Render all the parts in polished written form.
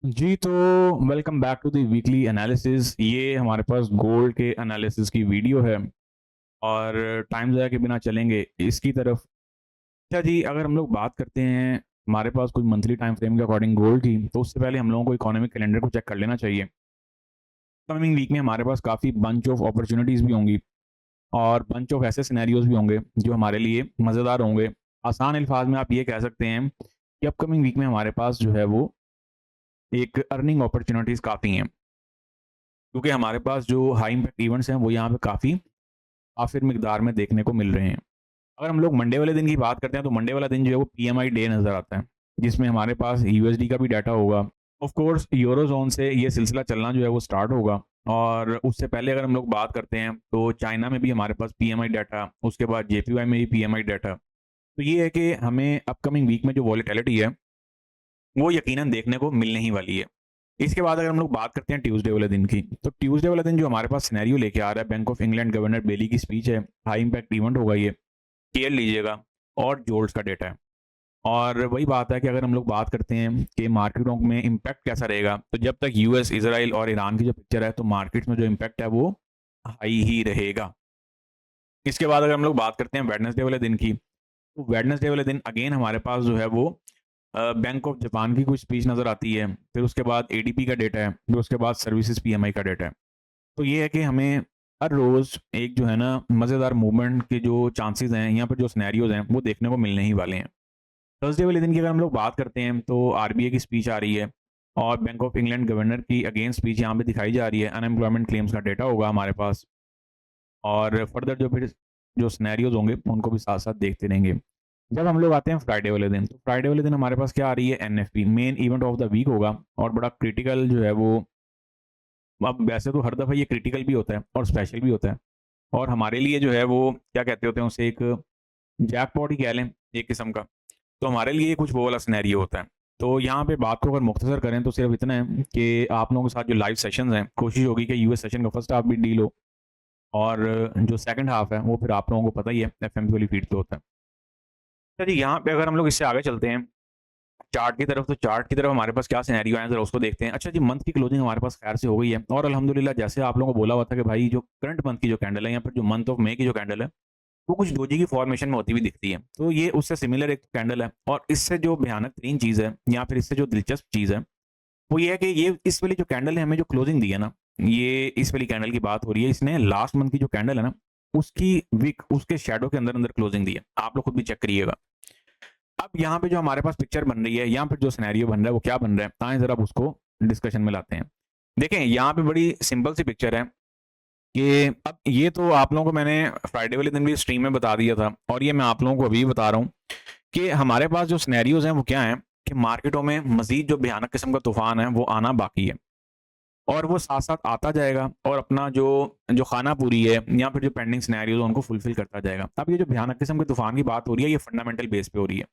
जी, तो welcome back to the weekly analysis. ये हमारे पास गोल्ड के एनालिसिस की वीडियो है और टाइम ज़ाया के बिना चलेंगे इसकी तरफ। अच्छा जी, अगर हम लोग बात करते हैं हमारे पास कोई मंथली टाइम फ्रेम के अकॉर्डिंग गोल्ड की, तो उससे पहले हम लोगों को इकोनॉमिक कैलेंडर को चेक कर लेना चाहिए। कमिंग वीक में हमारे पास काफ़ी बंच ऑफ अपॉर्च्युनिटीज़ भी होंगी और बंच ऑफ ऐसे सिनेरियोज़ भी होंगे जो हमारे लिए मज़ेदार होंगे। आसान अल्फाज में आप ये कह सकते हैं कि अपकमिंग वीक में हमारे पास जो है वो एक अर्निंग अपॉर्च्युनिटीज़ काफ़ी हैं। क्योंकि हमारे पास जो हाई इम्पैक्ट इवेंट्स हैं वो यहाँ पे काफ़ी काफ़ी मिकदार में देखने को मिल रहे हैं। अगर हम लोग मंडे वाले दिन की बात करते हैं तो मंडे वाला दिन जो है वो पीएमआई डे नज़र आता है, जिसमें हमारे पास यूएसडी का भी डाटा होगा। ऑफ कोर्स यूरो ज़ोन से ये सिलसिला चलना जो है वो स्टार्ट होगा और उससे पहले अगर हम लोग बात करते हैं तो चाइना में भी हमारे पास पीएमआई डाटा, उसके बाद जेपीवाई में भी पीएमआई डाटा। तो ये है कि हमें अपकमिंग वीक में जो वॉलेटिलिटी है वो यकीनन देखने को मिलने ही वाली है। इसके बाद अगर हम लोग बात करते हैं ट्यूसडे वाले दिन की, तो ट्यूसडे वाला दिन जो हमारे पास सिनेरियो लेके आ रहा है, बैंक ऑफ इंग्लैंड गवर्नर बेली की स्पीच है, हाई इम्पैक्ट इवेंट होगा ये, केयर लीजिएगा, और जोल्ट्स का डेटा है। और वही बात है कि अगर हम लोग बात करते हैं कि मार्केटों में इम्पैक्ट कैसा रहेगा, तो जब तक यूएस, इसराइल और ईरान की जो पिक्चर है, तो मार्केट्स में जो इम्पैक्ट है वो हाई ही रहेगा। इसके बाद अगर हम लोग बात करते हैं वेडनेसडे वाले दिन की, तो वेडनेसडे वाले दिन अगेन हमारे पास जो है वो बैंक ऑफ जापान की कुछ स्पीच नज़र आती है, फिर उसके बाद एडीपी का डेटा है, फिर उसके बाद सर्विसेज पीएमआई का डेटा है। तो ये है कि हमें हर रोज़ एक जो है ना मज़ेदार मूवमेंट के जो चांसेस हैं, यहाँ पर जो सिनेरियोज़ हैं वो देखने को मिलने ही वाले हैं। थर्सडे वाले दिन की अगर हम लोग बात करते हैं तो आरबीआई की स्पीच आ रही है और बैंक ऑफ इंग्लैंड गवर्नर की अगेन स्पीच यहाँ पे दिखाई जा रही है। अनएम्प्लॉयमेंट क्लेम्स का डेटा होगा हमारे पास और फर्दर जो फिर जो सिनेरियोज़ होंगे उनको भी साथ-साथ देखते रहेंगे। जब हम लोग आते हैं फ्राइडे वाले दिन, तो फ्राइडे वाले दिन हमारे पास क्या आ रही है, NFP main event of the week होगा और बड़ा क्रिटिकल जो है वो, अब वैसे तो हर दफ़ा ये क्रिटिकल भी होता है और स्पेशल भी होता है और हमारे लिए जो है वो क्या कहते होते हैं उसे, एक जैकपॉट ही कह लें एक किस्म का। तो हमारे लिए कुछ वो वाला सिनेरियो होता है। तो यहाँ पे बात को अगर मुख्तसर करें तो सिर्फ इतना है कि आप लोगों के साथ जो लाइव सेशंस हैं, कोशिश होगी कि यूएस सेशन का फर्स्ट हाफ भी डील हो और जो सेकंड हाफ है वो फिर आप लोगों को पता ही है एफएमसी वाली फीड पे होता है। अच्छा जी, यहाँ पे अगर हम लोग इससे आगे चलते हैं चार्ट की तरफ, तो चार्ट की तरफ हमारे पास क्या सिनेरियो है ज़रा उसको देखते हैं। अच्छा जी, मंथ की क्लोजिंग हमारे पास खैर से हो गई है और अल्हम्दुलिल्लाह जैसे आप लोगों को बोला हुआ था कि भाई जो करंट मंथ की जो कैंडल है या फिर जो मंथ ऑफ मई की जो कैंडल है, वो कुछ डोजी की फॉर्मेशन में होती हुई दिखती है। तो ये उससे सिमिलर एक कैंडल है और इससे जो भयानक तरीन चीज़ है या फिर इससे जो दिलचस्प चीज़ है, वो ये है कि ये इस वाली जो कैंडल है हमें जो क्लोजिंग दी है ना, ये इस वाली कैंडल की बात हो रही है। इसने लास्ट मंथ की जो कैंडल है ना, उसकी विक उसके शैडो के अंदर-अंदर क्लोजिंग दी है। आप लोग खुद भी चेक करिएगा। अब यहाँ पे जो हमारे पास पिक्चर बन रही है, यहाँ पे जो सिनेरियो बन रहा है वो क्या बन रहा है, आएँ ज़रा अब उसको डिस्कशन में लाते हैं। देखें यहाँ पे बड़ी सिंपल सी पिक्चर है कि अब ये तो आप लोगों को मैंने फ्राइडे वाले दिन भी स्ट्रीम में बता दिया था और ये मैं आप लोगों को अभी बता रहा हूँ कि हमारे पास जो सिनेरियोज़ हैं वो क्या हैं कि मार्केटों में मज़ीद जो भयानक किस्म का तूफ़ान है वो आना बाकी है और वो साथ-साथ आता जाएगा और अपना जो जो खाना पूरी है या फिर जो पेंडिंग सिनेरियोज़ है उनको फुलफ़िल करता जाएगा। अब ये जो भयानक किस्म के तूफ़ान की बात हो रही है, ये फंडामेंटल बेस पे हो रही है।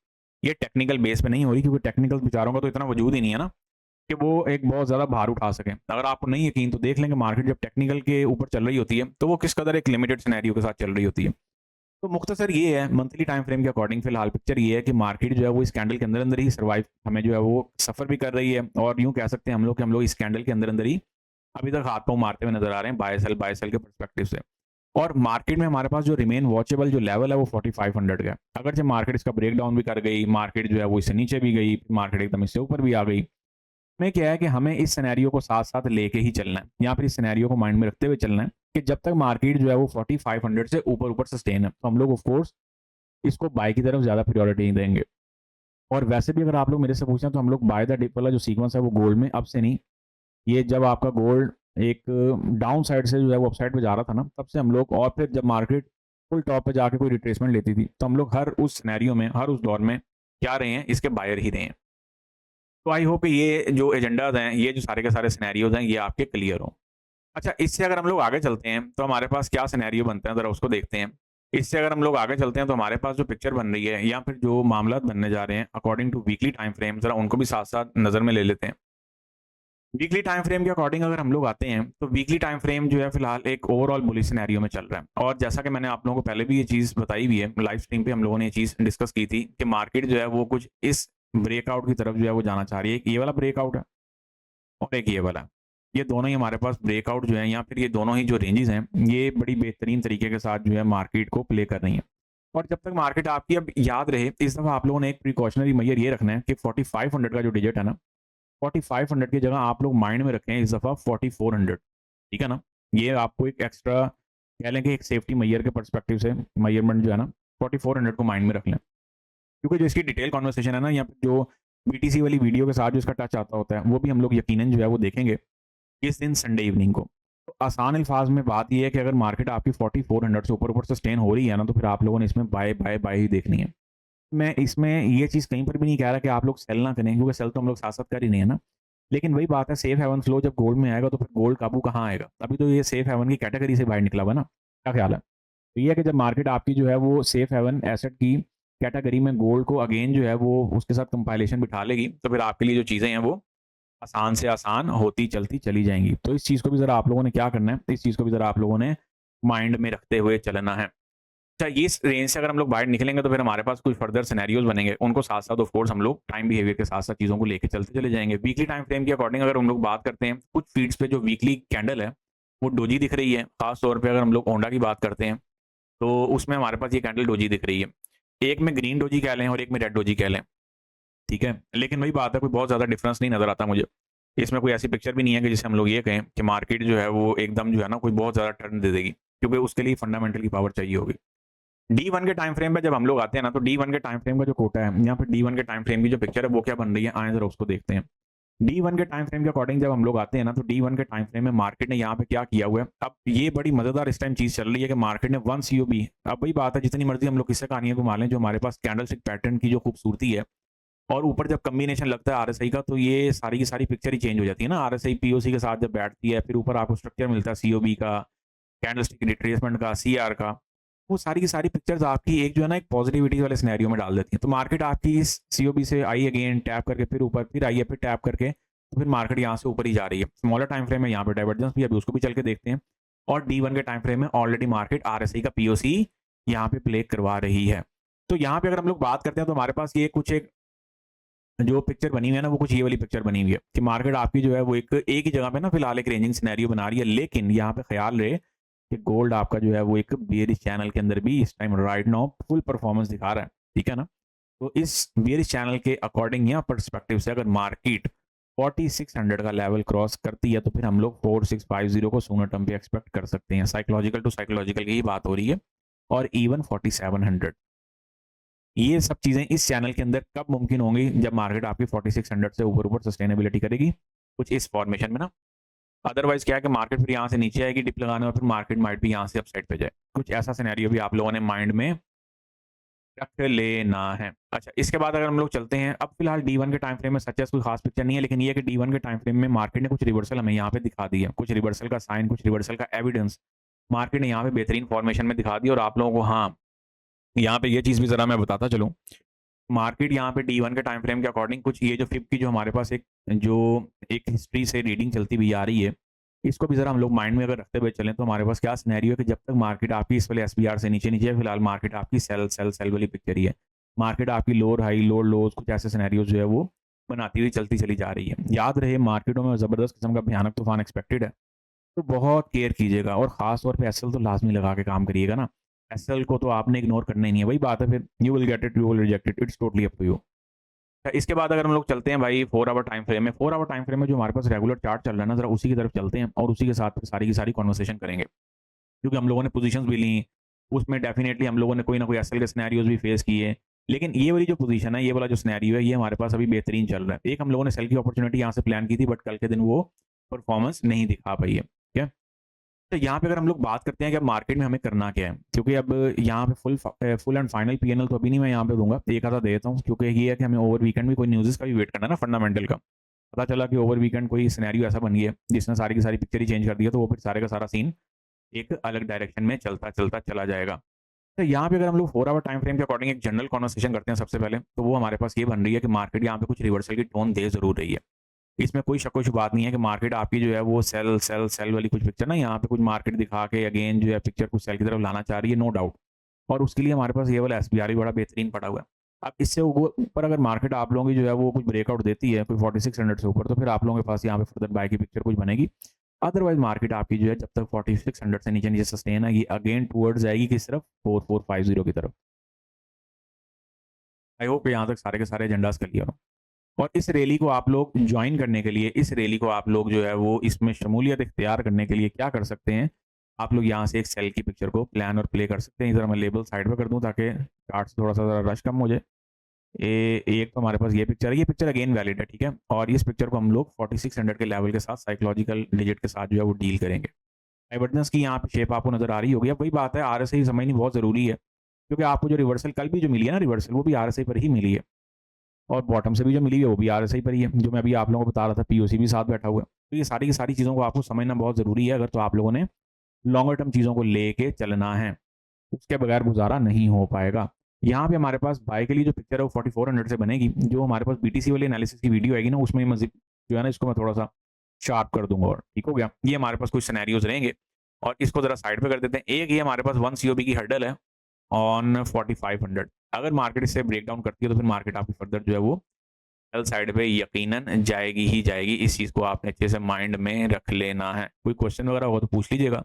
ये टेक्निकल बेस पे नहीं हो रही क्योंकि टेक्निकल बेचारों का तो इतना वजूद ही नहीं है ना कि वो एक बहुत ज़्यादा भार उठा सकें। अगर आपको नहीं यकीन तो देख लें कि मार्केट जब टेक्निकल के ऊपर चल रही होती है, तो वो किस कदर एक लिमिटेड सिनेरियो के साथ चल रही होती है। तो मुख्तसर ये है मंथली टाइम फ्रेम के अकॉर्डिंग फिलहाल पिक्चर ये है कि मार्केट जो है वो इस कैंडल के अंदर-अंदर ही सर्वाइव हमें जो है वो सफ़र भी कर रही है और यूँ कह सकते हैं हम लोग कि हम लोग इस कैंडल के अंदर-अंदर ही अभी तक हाथ-पाँव मारते हुए नज़र आ रहे हैं बाय सेल के पर्सपेक्टिव से। और मार्केट में हमारे पास जो रिमेन वॉचेबल जो लेवल है वो 4500 का है। अगर जो मार्केट इसका ब्रेकडाउन भी कर गई, मार्केट जो है वो इससे नीचे भी गई, मार्केट एकदम इससे ऊपर भी आ गई। में क्या है कि हमें इस सिनेरियो को साथ-साथ लेके ही चलना है या फिर इस सिनेरियो को माइंड में रखते हुए चलना है कि जब तक मार्केट जो है वो 4500 से ऊपर-ऊपर सस्टेन है, तो हम लोग ऑफ कोर्स इसको बाय की तरफ ज़्यादा प्रायोरिटी देंगे। और वैसे भी अगर आप लोग मेरे से पूछें तो हम लोग बाय द डिप वाला जो सीक्वेंस है वो गोल्ड में अब से नहीं, ये जब आपका गोल्ड एक डाउन साइड से जो है वो अप साइड पे जा रहा था ना, तब से हम लोग, और फिर जब मार्केट फुल टॉप पे जाके कोई रिट्रेसमेंट लेती थी, तो हम लोग हर उस सिनेरियो में, हर उस दौर में क्या रहे हैं, इसके बायर ही रहे हैं। तो आई होप कि ये जो एजेंडाज़ हैं, ये जो सारे के सारे सिनेरियोज़ हैं, ये आपके क्लियर हों। अच्छा, इससे अगर हम लोग आगे चलते हैं, तो हमारे पास क्या सिनेरियो बनते हैं, ज़रा उसको देखते हैं। इससे अगर हम लोग आगे चलते हैं, तो हमारे पास जो पिक्चर बन रही है या फिर जो मामलात बनने जा रहे हैं according to weekly time frame, ज़रा उनको भी साथ-साथ नज़र में ले लेते हैं। वीकली टाइम फ्रेम के अकॉर्डिंग अगर हम लोग आते हैं, तो वीकली टाइम फ्रेम जो है फिलहाल एक ओवरऑल बुलिश सिनेरियो में चल रहा है और जैसा कि मैंने आप लोगों को पहले भी ये चीज़ बताई हुई है, लाइव स्ट्रीम पे हम लोगों ने ये चीज़ डिस्कस की थी कि मार्केट जो है वो कुछ इस ब्रेकआउट की तरफ जो है वो जाना चाह रही है। एक ये वाला ब्रेकआउट है और एक ये वाला। ये दोनों ही हमारे पास ब्रेकआउट जो है या फिर ये दोनों ही जो रेंजेस हैं, ये बड़ी बेहतरीन तरीके के साथ जो है मार्केट को प्ले कर रही हैं। और जब तक मार्केट आपकी, अब याद रहे इस दफ़ा आप लोगों ने एक प्रिकॉशनरी मेजर ये रखना है कि 4500 का जो डिजिट है ना, 4500 की जगह आप लोग माइंड में रखें इस दफ़ा 4400, ठीक है ना? ये आपको एक एक्स्ट्रा कह लें कि एक सेफ्टी मेजर के पर्सपेक्टिव से मेजरमेंट जो है ना, 4400 को माइंड में रख लें। क्योंकि जो इसकी डिटेल कन्वर्सेशन है ना, या फिर जो बीटीसी वाली वीडियो के साथ जो इसका टच आता होता है, वो भी हम लोग यकीनन जो है वो देखेंगे इस दिन संडे इवनिंग को। तो आसान अल्फाज में बात ये है कि अगर मार्केट आपकी 4400 से ऊपर ऊपर सस्टेन हो रही है ना, तो फिर आप लोगों ने इसमें बाय बाय बाय ही देखनी है। मैं इसमें ये चीज़ कहीं पर भी नहीं कह रहा कि आप लोग सेल ना करें, क्योंकि सेल तो हम लोग साथ साथ कर ही नहीं है ना। लेकिन वही बात है, सेफ हेवन फ्लो जब गोल्ड में आएगा तो फिर गोल्ड काबू कहाँ आएगा? अभी तो ये सेफ हेवन की कैटेगरी से बाहर निकला हुआ है ना। क्या ख्याल है? तो ये है कि जब मार्केट आपकी जो है वो सेफ हेवन एसेट की कैटेगरी में गोल्ड को अगेन जो है वो उसके साथ कंपाइलेशन बिठा लेगी, तो फिर आपके लिए जो चीज़ें हैं वो आसान से आसान होती चलती चली जाएँगी। तो इस चीज़ को भी ज़रा आप लोगों ने क्या करना है, इस चीज़ को भी ज़रा आप लोगों ने माइंड में रखते हुए चलना है। अच्छा, ये इस रेंज से अगर हम लोग बाहर निकलेंगे तो फिर हमारे पास कुछ फर्दर सिनेरियोज़ बनेंगे। उनको साथ-साथ ऑफ कोर्स हम लोग टाइम बिहेवियर के साथ-साथ चीज़ों को लेके चलते चले जाएँगे। वीकली टाइम फ्रेम के अकॉर्डिंग अगर हम लोग बात करते हैं, कुछ फीड्स पे जो वीकली कैंडल है, वो डोजी दिख रही है। ख़ास तौर पे अगर हम लोग ओंडा की बात करते हैं, तो उसमें हमारे पास ये कैंडल डोजी दिख रही है। एक में ग्रीन डोजी कह लें और एक में रेड डोजी कह लें, ठीक है? लेकिन वही बात है, कोई बहुत ज़्यादा डिफरेंस नहीं नज़र आता मुझे। इसमें कोई ऐसी पिक्चर भी नहीं है कि जिसे हम लोग ये कहें कि मार्केट जो है वो एकदम जो है ना कोई बहुत ज़्यादा टर्न दे देगी, क्योंकि उसके लिए फंडामेंटल की पावर चाहिए होगी। डी1 के टाइम फ्रेम पे जब हम लोग आते हैं ना, तो डी1 के टाइम फ्रेम का जो कोटा है या फिर डी1 के टाइम फ्रेम की जो पिक्चर है वो क्या बन रही है, आएँ ज़रा उसको देखते हैं। डी1 के टाइम फ्रेम के अकॉर्डिंग जब हम लोग आते हैं ना, तो डी1 के टाइम फ्रेम में मार्केट ने यहाँ पे क्या किया हुआ है। अब ये बड़ी मज़ेदार इस टाइम चीज़ चल रही है कि मार्केट ने 1 सीओबी, अब वही बात है, जितनी मर्ज़ी हम लोग किस्से कहानियाँ घुमा लें, जो हमारे पास कैंडलस्टिक पैटर्न की जो खूबसूरती है और ऊपर जब कॉम्बिनेशन लगता है आरएसआई का, तो ये सारी की सारी पिक्चर ही चेंज हो जाती है ना। आरएसआई पीओसी के साथ जब बैठती है, फिर ऊपर आपको स्ट्रक्चर मिलता है सीओबी का, कैंडलस्टिक रिट्रेसमेंट का, सीआर का, वो सारी की सारी पिक्चर्स आपकी एक जो है ना एक पॉजिटिविटी वाले सिनेरियो में डाल देती हैं। तो मार्केट आपकी इस सीओबी से आई अगेन टैप करके फिर ऊपर, फिर आई है, फिर टैप करके, तो फिर मार्केट यहाँ से ऊपर ही जा रही है। स्मॉलर टाइम फ्रेम में यहाँ पे डाइवर्जेंस भी, अभी उसको भी चल के देखते हैं। और डी1 के टाइम फ्रेम में ऑलरेडी मार्केट आरएसआई का पीओसी यहाँ पे प्ले करवा रही है। तो यहाँ पे अगर हम लोग बात करते हैं, तो हमारे पास ये कुछ एक जो पिक्चर बनी हुई है ना, वो कुछ ये वाली पिक्चर बनी हुई है कि मार्केट आपकी जो है वो एक ही जगह पे ना फिलहाल एक रेंजिंग सिनेरियो बना रही है। लेकिन यहाँ पे ख्याल रहे कि गोल्ड आपका जो है वो एक बेयरिश चैनल के अंदर भी इस time right now full performance दिखा रहा है, ठीक है ना? तो इस बेयरिश चैनल के अकॉर्डिंग या पर्सपेक्टिव से अगर मार्केट 4600 का लेवल क्रॉस करती है, तो फिर हम लोग 4650 को सोनर टर्म पे एक्सपेक्ट कर सकते हैं। साइकोलॉजिकल टू साइकोलॉजिकल की ही बात हो रही है। और इवन 4700, ये सब चीज़ें इस चैनल के अंदर कब मुमकिन होंगी, जब मार्केट आपकी 4600 से ऊपर-ऊपर सस्टेनेबिलिटी करेगी, कुछ इस फॉर्मेशन में ना। अदरवाइज़ क्या है कि मार्केट फिर यहाँ से नीचे आएगी डिप लगाने, और फिर मार्केट माइट भी यहाँ से अपसाइड पे जाए। कुछ ऐसा सिनेरियो भी आप लोगों ने माइंड में रख लेना है। अच्छा, इसके बाद अगर हम लोग चलते हैं, अब फिलहाल डी1 के टाइम फ्रेम में सच कोई खास पिक्चर नहीं है, लेकिन ये है कि डी1 के टाइम फ्रेम में मार्केट ने कुछ रिवर्सल हमें यहाँ पे दिखा दी है। कुछ रिवर्सल का साइन, कुछ रिवर्सल का एविडेंस मार्केट ने यहाँ पे बेहतरीन फॉर्मेशन में दिखा दी। और आप लोगों को हाँ, यहाँ पे ये चीज़ भी ज़रा मैं बताता चलूँ, मार्केट यहाँ पे डी1 के टाइम फ्रेम के अकॉर्डिंग कुछ ये जो फिब की जो हमारे पास एक हिस्ट्री से रीडिंग चलती हुई आ रही है, इसको भी ज़रा हम लोग माइंड में अगर रखते हुए चलें, तो हमारे पास क्या सिनेरियो है कि जब तक मार्केट आपकी इस वाले एसबीआर से नीचे-नीचे है, फिलहाल मार्केट आपकी सेल सेल सेल वाली पिक्चर ही है। मार्केट आपकी लोअर हाई, लोअर लोज़, कुछ ऐसे सिनेरियोज़ जो है वो बनाती हुई चलती चली जा रही है। याद रहे, मार्केटों में ज़बरदस्त किस्म का भयानक तूफ़ान एक्सपेक्टेड है, तो बहुत केयर कीजिएगा और ख़ास तौर पे एसएल तो लाज़मी लगा के काम करिएगा ना। एसएल को तो आपने इग्नोर करना ही नहीं है। वही बात है, फिर you will get it, you will reject it, it's totally up to you. इसके बाद अगर हम लोग चलते हैं भाई 4 आवर टाइम फ्रेम में, 4 आवर टाइम फ्रेम में जो हमारे पास रेगुलर चार्ट चल रहा है ना, ज़रा उसी की तरफ चलते हैं और उसी के साथ फिर सारी की सारी कन्वर्सेशन करेंगे। क्योंकि हम लोगों ने पोजीशंस भी ली, उसमें डेफिनिटली हम लोगों ने कोई ना कोई एसएल के सिनेरियोज़ भी फेस किए। लेकिन ये वाली जो पोजीशन है, ये वाला जो सिनेरियो है, ये हमारे पास अभी बेहतरीन चल रहा है। एक हम लोगों ने सेल की अपॉर्चुनिटी यहाँ से प्लान की थी, बट कल के दिन वो परफॉर्मेंस नहीं दिखा पाई है। ठीक है? तो यहाँ पे अगर हम लोग बात करते हैं कि अब मार्केट में हमें करना क्या है, क्योंकि अब यहाँ पे फुल एंड फाइनल पीएनएल तो अभी नहीं मैं यहाँ पे दूंगा, एक आधा दे देता हूँ, क्योंकि ये है कि हमें ओवर वीकेंड भी कोई न्यूज़ का भी वेट करना है ना, फंडामेंटल का। पता चला कि ओवर वीकेंड कोई सिनेरियो ऐसा बन गया जिसने सारी की सारी पिक्चर ही चेंज कर दिया, तो वो फिर सारे का सारा सीन एक अलग डायरेक्शन में चलता चलता चला जाएगा। तो यहाँ पे अगर हम लोग 4 आवर टाइम फ्रेम के अकॉर्डिंग एक जनरल कॉन्वर्सेशन करते हैं सबसे पहले, तो वो हमारे पास ये बन रही है कि मार्केट यहाँ पे कुछ रिवर्सल की टोन दे ज़रूर रही है। इसमें कोई शक व बात नहीं है कि मार्केट आपकी जो है वो सेल सेल सेल वाली कुछ पिक्चर ना, यहाँ पे कुछ मार्केट दिखा के अगेन जो है पिक्चर कुछ सेल की तरफ लाना चाह रही है, नो डाउट। और उसके लिए हमारे पास ये वाला एसबीआर भी बड़ा बेहतरीन पड़ा हुआ है। अब इससे ऊपर अगर मार्केट आप लोगों की जो है वो कुछ ब्रेकआउट देती है कोई 4600 से ऊपर, तो फिर आप लोगों के पास यहाँ पे फर्दर बाय की पिक्चर कुछ बनेगी। अदरवाइज मार्केट आपकी जो है जब तक 4600 से नीचे नीचे सस्टेन आएगी, अगेन टुवर्ड्स जाएगी किस तरफ, 4450 की तरफ। आई होप यहाँ तक सारे के सारे एजेंडास क्लियर हो। और इस रैली को आप लोग ज्वाइन करने के लिए, इस रैली को आप लोग जो है वो इसमें शमूलियत इख्तियार करने के लिए क्या कर सकते हैं, आप लोग यहाँ से एक सेल की पिक्चर को प्लान और प्ले कर सकते हैं। इधर मैं लेबल साइड पे कर दूँ ताकि चार्ट से थोड़ा सा ज़रा रश कम हो जाए। एक तो हमारे पास ये पिक्चर है, ये पिक्चर अगेन वैलिड है, ठीक है। और इस पिक्चर को हम लोग 4600 के लेवल के साथ साइकोलॉजिकल डिजिट के साथ जो है वो डील करेंगे। डाइवर्जेंस की यहाँ पे शेप आपको नजर आ रही होगी। अब वही बात है, आरएसआई समझनी बहुत ज़रूरी है, क्योंकि आपको जो रिवर्सल कल भी जो मिली है ना रिवर्सल, वो भी आरएसआई पर ही मिली है, और बॉटम से भी जो मिली है वो भी आरएसआई पर ही है, जो मैं अभी आप लोगों को बता रहा था, पीओसी भी साथ बैठा हुआ है। तो ये सारी की सारी चीज़ों को आपको समझना बहुत ज़रूरी है, अगर तो आप लोगों ने लॉन्गर टर्म चीज़ों को लेके चलना है, उसके बगैर गुजारा नहीं हो पाएगा। यहाँ पे हमारे पास बाय के लिए जो पिक्चर है वो 4400 से बनेगी। जो हमारे पास बीटीसी वाली एनालिसिस की वीडियो आएगी ना, उसमें मजीद जो है ना, इसको मैं थोड़ा सा शार्प कर दूंगा, और ठीक हो गया। ये हमारे पास कुछ सिनेरियोज रहेंगे, और इसको जरा साइड पे कर देते हैं। एक ये हमारे पास 1 COB की हर्डल है ऑन 4500। अगर मार्केट इससे ब्रेक डाउन करती है तो फिर मार्केट आपकी फर्दर जो है वो सेल साइड पे यकीनन जाएगी ही जाएगी। इस चीज़ को आपने अच्छे से माइंड में रख लेना है। कोई क्वेश्चन वगैरह हो तो पूछ लीजिएगा,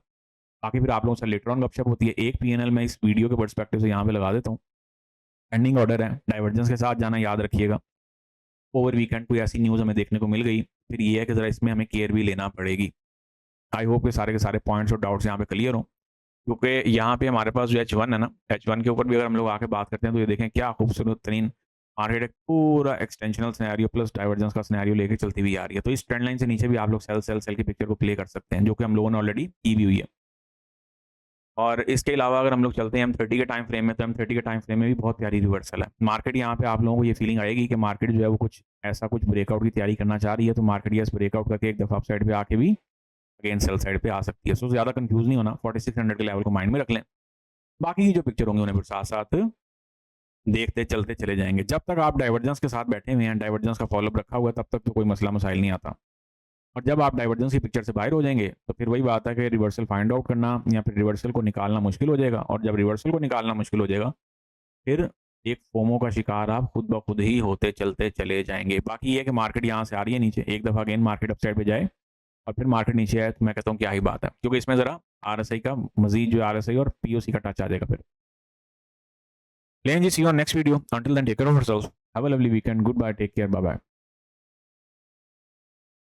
बाकी फिर आप लोगों से लेटर ऑन गपशप होती है। एक पीएनएल मैं इस वीडियो के पर्सपेक्टिव से यहाँ पे लगा देता हूँ। एंडिंग ऑर्डर है, डाइवर्जेंस के साथ जाना याद रखिएगा। ओवर वीकेंड कोई ऐसी न्यूज़ हमें देखने को मिल गई, फिर ये है कि ज़रा इसमें हमें केयर भी लेना पड़ेगी। आई होप के सारे पॉइंट्स और डाउट्स यहाँ पे क्लियर हों, क्योंकि यहाँ पे हमारे पास जो H1 है ना, H1 के ऊपर भी अगर हम लोग आके बात करते हैं तो ये देखें क्या खूबसूरत तरीन मार्केट एक पूरा एक्सटेंशनल सिनेरियो प्लस डाइवर्जेंस का सिनेरियो लेके चलती हुई आ रही है। तो इस ट्रेंड लाइन से नीचे भी आप लोग सेल की पिक्चर को प्ले कर सकते हैं, जो कि हम लोगों ने ऑलरेडी की भी हुई है। और इसके अलावा अगर हम लोग चलते हैं M30 के टाइम फ्रेम में, तो M30 के टाइम फ्रेम में भी बहुत प्यारी रिवर्सल है मार्केट। यहाँ पे आप लोगों को ये फीलिंग आएगी कि मार्केट जो है वो कुछ ऐसा कुछ ब्रेकआउट की तैयारी करना चाह रही है, तो मार्केट ये ब्रेकआउट करके एक दफ़ा अप साइड पे आके भी अगेन सेल साइड पे आ सकती है। सो ज़्यादा कंफ्यूज नहीं होना, 4600 के लेवल को माइंड में रख लें। बाकी की जो पिक्चर होंगी उन्हें फिर साथ साथ देखते चलते चले जाएंगे। जब तक आप डाइवर्जेंस के साथ बैठे हुए हैं, डाइवर्जेंस का फॉलोअप रखा हुआ है, तब तक तो कोई मसला मसाइल नहीं आता। और जब आप डाइवर्जेंस की पिक्चर से बाहर हो जाएंगे तो फिर वही बात है कि रिवर्सल फाइंड आउट करना या फिर रिवर्सल को निकालना मुश्किल हो जाएगा। और जब रिवर्सल को निकालना मुश्किल हो जाएगा, फिर एक फोमो का शिकार आप खुद ब खुद ही होते चलते चले जाएंगे। बाकी ये है कि मार्केट यहाँ से आ रही है नीचे, एक दफ़ा अगेन मार्केट अपसाइड पे जाए और फिर मार्केट नीचे आए, तो मैं कहता हूँ क्या ही बात है, क्योंकि इसमें ज़रा आरएसआई का मजीद जो आरएसआई और पीओसी का टच आ जाएगा फिर। लेकिन जी see on next video, until then take care of yourself, have a lovely weekend, good bye, take care, bye bye.